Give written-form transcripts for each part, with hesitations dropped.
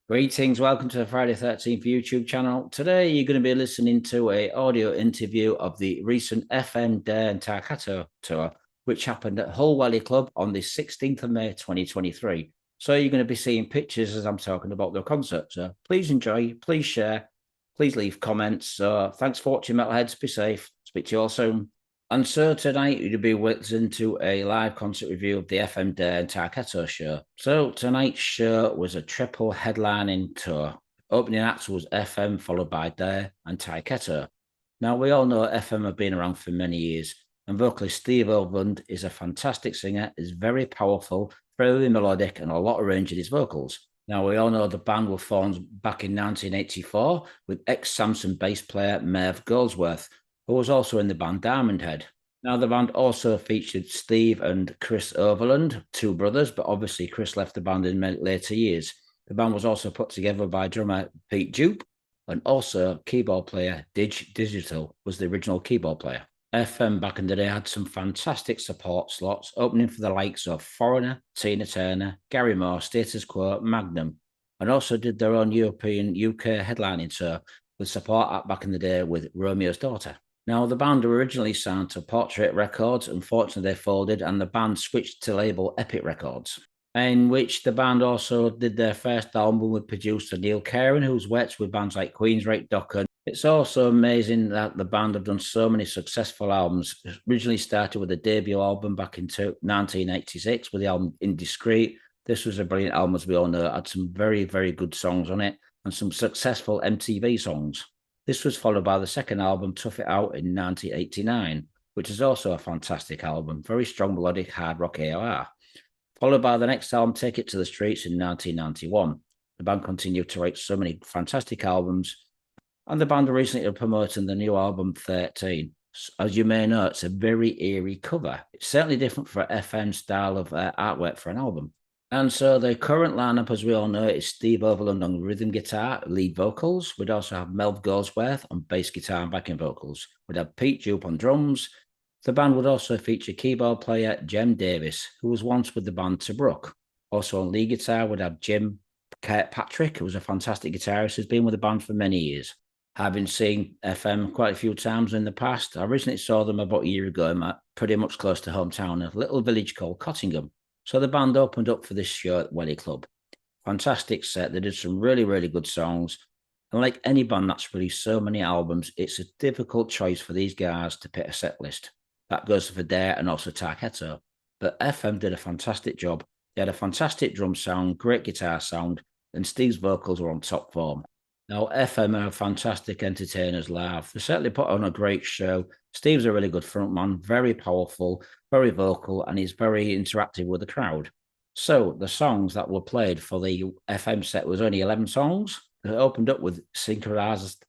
Greetings, welcome to the Friday 13th YouTube channel. Today you're going to be listening to an audio interview of the recent FM Dare and Tyketto tour, which happened at Welly Club on the 16th of May 2023. So you're going to be seeing pictures as I'm talking about the concert. So please enjoy, please share, please leave comments. So thanks for watching, Metalheads. Be safe. Speak to you all soon. And so tonight you'll be listening to a live concert review of the FM Dare and Tyketto show. So tonight's show was a triple headlining tour. Opening acts was FM, followed by Dare and Tyketto. Now we all know FM have been around for many years, and vocalist Steve Overland is a fantastic singer, is very powerful, very melodic, and a lot of range in his vocals. Now we all know the band were formed back in 1984 with ex-Samson bass player Merv Goldsworth, who was also in the band Diamond Head. Now, the band also featured Steve and Chris Overland, two brothers, but obviously Chris left the band in later years. The band was also put together by drummer Pete Jupe, and also keyboard player Digital was the original keyboard player. FM back in the day had some fantastic support slots, opening for the likes of Foreigner, Tina Turner, Gary Moore, Status Quo, Magnum, and also did their own European UK headlining tour with support act back in the day with Romeo's Daughter. Now, the band originally signed to Portrait Records. Unfortunately, they folded and the band switched to label Epic Records, in which the band also did their first album with producer Neil Caron, who's worked with bands like Queensrÿche, Dokken. It's also amazing that the band have done so many successful albums. It originally started with a debut album back in 1986 with the album Indiscreet. This was a brilliant album, as we all know. It had some very, very good songs on it and some successful MTV songs. This was followed by the second album, Tough It Out, in 1989, which is also a fantastic album, very strong melodic hard rock AOR. Followed by the next album, Take It to the Streets, in 1991. The band continued to write so many fantastic albums, and the band are recently promoting the new album 13. As you may know, it's a very eerie cover. It's certainly different for FM style of artwork for an album. And so the current lineup, as we all know, is Steve Overland on rhythm guitar, lead vocals. We'd also have Merv Goldsworth on bass guitar and backing vocals. We'd have Pete Jupe on drums. The band would also feature keyboard player Jem Davis, who was once with the band Tobruk. Also on lead guitar, we'd have Jim Kirkpatrick, who was a fantastic guitarist, who's been with the band for many years. Having seen FM quite a few times in the past, I originally saw them about a year ago, pretty much close to hometown, a little village called Cottingham. So the band opened up for this show at Welly Club. Fantastic set. They did some really, really good songs. And like any band that's released so many albums, it's a difficult choice for these guys to pick a set list. That goes for Dare and also Tyketto. But FM did a fantastic job. They had a fantastic drum sound, great guitar sound, and Steve's vocals were on top form. Now, FM are fantastic entertainers live. They certainly put on a great show. Steve's a really good frontman, very powerful, very vocal, and he's very interactive with the crowd. So the songs that were played for the FM set was only 11 songs. It opened up with Synchronized,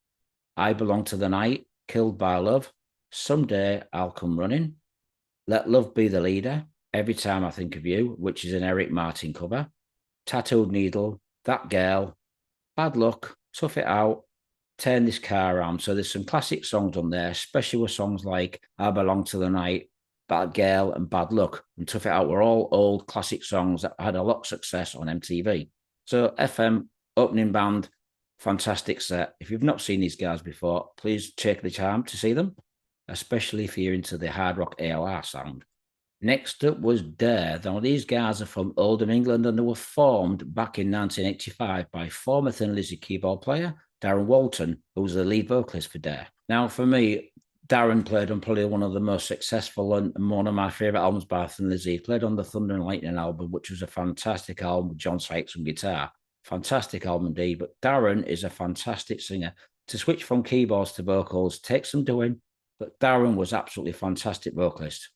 I Belong to the Night, Killed by Love, Someday I'll Come Running, Let Love Be the Leader, Every Time I Think of You, which is an Eric Martin cover, Tattooed Needle, That Girl, Bad Luck, Tough It Out, Turn This Car Around. So there's some classic songs on there, especially with songs like I Belong to the Night, Bad Girl, and Bad Luck. And Tough It Out were all old classic songs that had a lot of success on MTV. So FM, opening band, fantastic set. If you've not seen these guys before, please take the time to see them, especially if you're into the hard rock AOR sound. Next up was Dare. Now, these guys are from Oldham, England, and they were formed back in 1985 by former Thin Lizzy keyboard player Darren Walton, who was the lead vocalist for Dare. Now, for me, Darren played on probably one of the most successful and one of my favourite albums by Thin Lizzy. He played on the Thunder and Lightning album, which was a fantastic album with John Sykes on guitar. Fantastic album indeed, but Darren is a fantastic singer. To switch from keyboards to vocals takes some doing, but Darren was absolutely fantastic vocalist.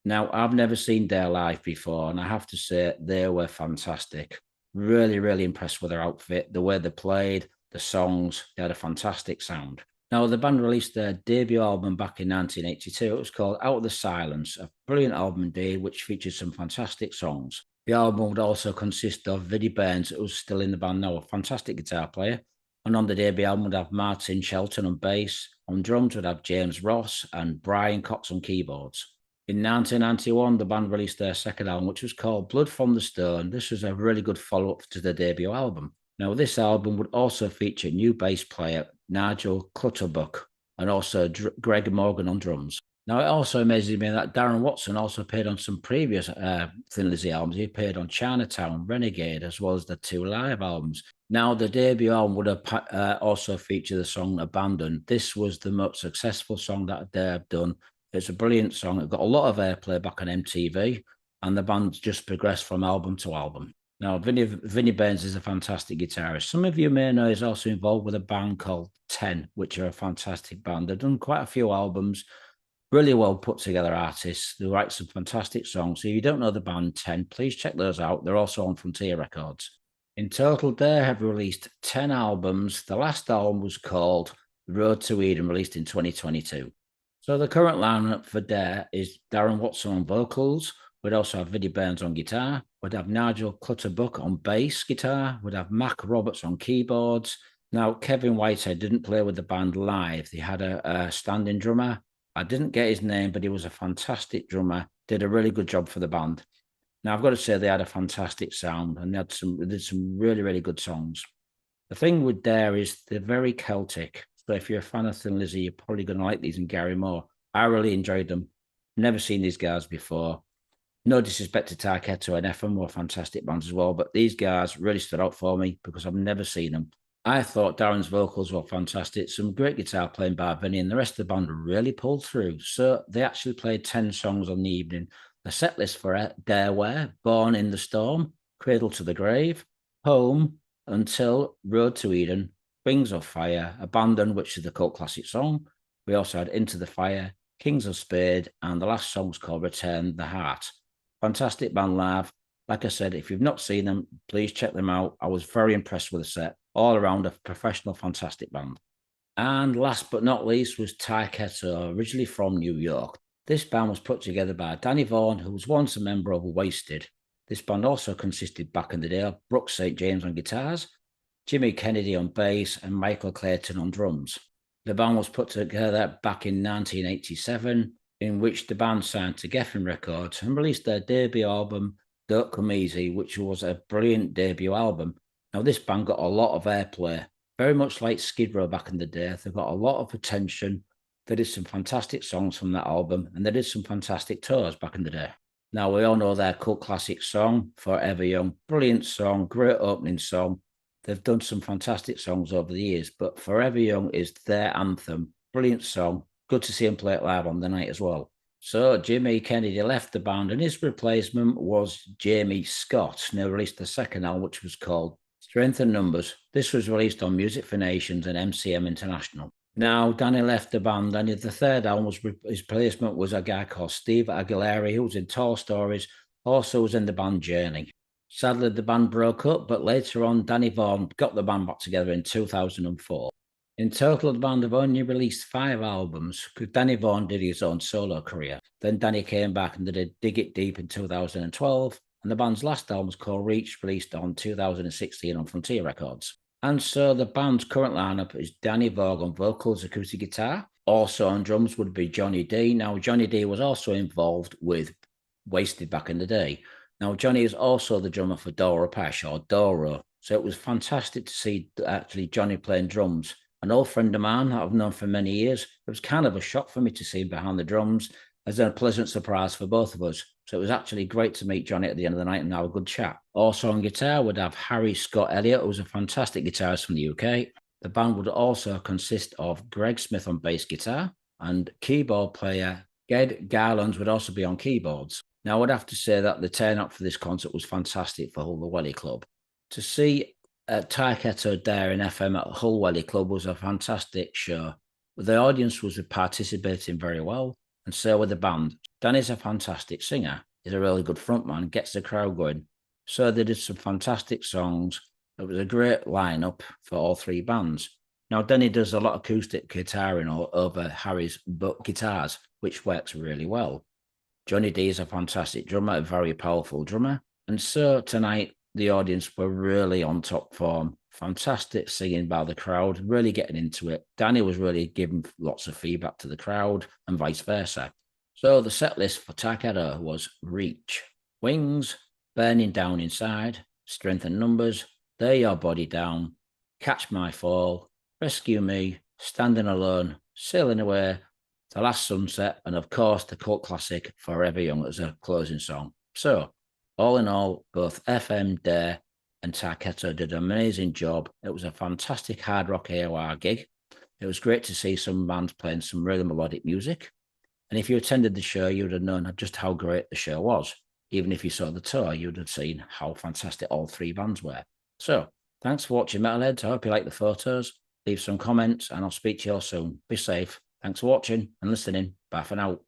Now, I've never seen Dare live before, and I have to say they were fantastic. Really, really impressed with their outfit, the way they played, the songs. They had a fantastic sound. Now, the band released their debut album back in 1982. It was called Out of the Silence, a brilliant album indeed, which featured some fantastic songs. The album would also consist of Viddy Burns, who's still in the band now, a fantastic guitar player. And on the debut album, would have Martin Shelton on bass. On drums, would have James Ross and Brian Cox on keyboards. In 1991, the band released their second album, which was called Blood from the Stone. This was a really good follow-up to the debut album. Now, this album would also feature new bass player Nigel Clutterbuck and also Greg Morgan on drums. Now, it also amazes me that Darren Watson also appeared on some previous Thin Lizzy albums. He appeared on Chinatown, Renegade, as well as the 2 live albums. Now, the debut album would have also featured the song Abandon. This was the most successful song that they have done. It's a brilliant song. It got a lot of airplay back on MTV, and the band just progressed from album to album. Now, Vinnie Burns is a fantastic guitarist. Some of you may know he's also involved with a band called 10, which are a fantastic band. They've done quite a few albums, really well put together artists. They write some fantastic songs. So if you don't know the band 10, please check those out. They're also on Frontier Records. In total, they have released 10 albums. The last album was called Road to Eden, released in 2022. So the current lineup for Dare is Darren Watson on vocals. We'd also have Vinnie Burns on guitar. We'd have Nigel Clutterbuck on bass guitar. We'd have Mac Roberts on keyboards. Now, Kevin Whitehead didn't play with the band live. They had a standing drummer. I didn't get his name, but he was a fantastic drummer. Did a really good job for the band. Now, I've got to say they had a fantastic sound and they did some really, really good songs. The thing with Dare is they're very Celtic. So if you're a fan of Thin Lizzy, you're probably going to like these and Gary Moore. I really enjoyed them. Never seen these guys before. No disrespect to Tyketto and FM were fantastic bands as well, but these guys really stood out for me because I've never seen them. I thought Darren's vocals were fantastic, some great guitar playing by Vinny, and the rest of the band really pulled through. So they actually played 10 songs on the evening. The set list for Dare were Born in the Storm, Cradle to the Grave, Home, Until, Road to Eden, Wings of Fire, Abandon, which is the cult classic song. We also had Into the Fire, Kings of Spade, and the last song was called Return the Heart. Fantastic band live. Like I said, if you've not seen them, please check them out. I was very impressed with the set. All around a professional, fantastic band. And last but not least was Tyketto, originally from New York. This band was put together by Danny Vaughan, who was once a member of Wasted. This band also consisted back in the day of Brooks St. James on guitars, Jimmy Kennedy on bass, and Michael Clayton on drums. The band was put together back in 1987, in which the band signed to Geffen Records and released their debut album, Don't Come Easy, which was a brilliant debut album. Now, this band got a lot of airplay, very much like Skid Row back in the day. They got a lot of attention. They did some fantastic songs from that album, and they did some fantastic tours back in the day. Now, we all know their cult classic song, Forever Young. Brilliant song, great opening song. They've done some fantastic songs over the years, but Forever Young is their anthem. Brilliant song. Good to see him play it live on the night as well. So Jimmy Kennedy left the band and his replacement was Jamie Scott. Now released the second album, which was called Strength and Numbers. This was released on Music for Nations and MCM International. Now Danny left the band and the third album was his replacement was a guy called Steve Aguilera, who was in Tall Stories, also was in the band Journey. Sadly, the band broke up, but later on, Danny Vaughan got the band back together in 2004. In total, the band have only released 5 albums because Danny Vaughan did his own solo career. Then Danny came back and did Dig It Deep in 2012, and the band's last album was called Reach, released on 2016 on Frontier Records. And so the band's current lineup is Danny Vaughan on vocals, acoustic guitar. Also on drums would be Johnny D. Now, Johnny D was also involved with Wasted back in the day. Now, Johnny is also the drummer for Dora Pesh or Doro. So it was fantastic to see actually Johnny playing drums. An old friend of mine that I've known for many years. It was kind of a shock for me to see him behind the drums, as a pleasant surprise for both of us. So it was actually great to meet Johnny at the end of the night and have a good chat. Also on guitar, we'd have Harry Scott Elliott, who was a fantastic guitarist from the UK. The band would also consist of Greg Smith on bass guitar and keyboard player Ged Garland would also be on keyboards. Now, I would have to say that the turnout for this concert was fantastic for Hull the Welly Club. To see Tyketto Dare in FM at Hull Welly Club was a fantastic show. The audience was participating very well, and so with the band. Danny's a fantastic singer. He's a really good frontman, gets the crowd going. So they did some fantastic songs. It was a great lineup for all 3 bands. Now, Danny does a lot of acoustic guitaring over Harry's guitars, which works really well. Johnny D is a fantastic drummer, a very powerful drummer. And so tonight, the audience were really on top form. Fantastic singing by the crowd, really getting into it. Danny was really giving lots of feedback to the crowd and vice versa. So the set list for Tyketto was Reach, Wings, Burning Down Inside, Strength and Numbers, Lay Your Body Down, Catch My Fall, Rescue Me, Standing Alone, Sailing Away, The Last Sunset, and of course the cult classic Forever Young as a closing song. So, all in all, both FM Dare and Tyketto did an amazing job. It was a fantastic Hard Rock AOR gig. It was great to see some bands playing some really melodic music. And if you attended the show, you would have known just how great the show was. Even if you saw the tour, you would have seen how fantastic all three bands were. So, thanks for watching, Metalheads. I hope you like the photos. Leave some comments, and I'll speak to you all soon. Be safe. Thanks for watching and listening. Bye for now.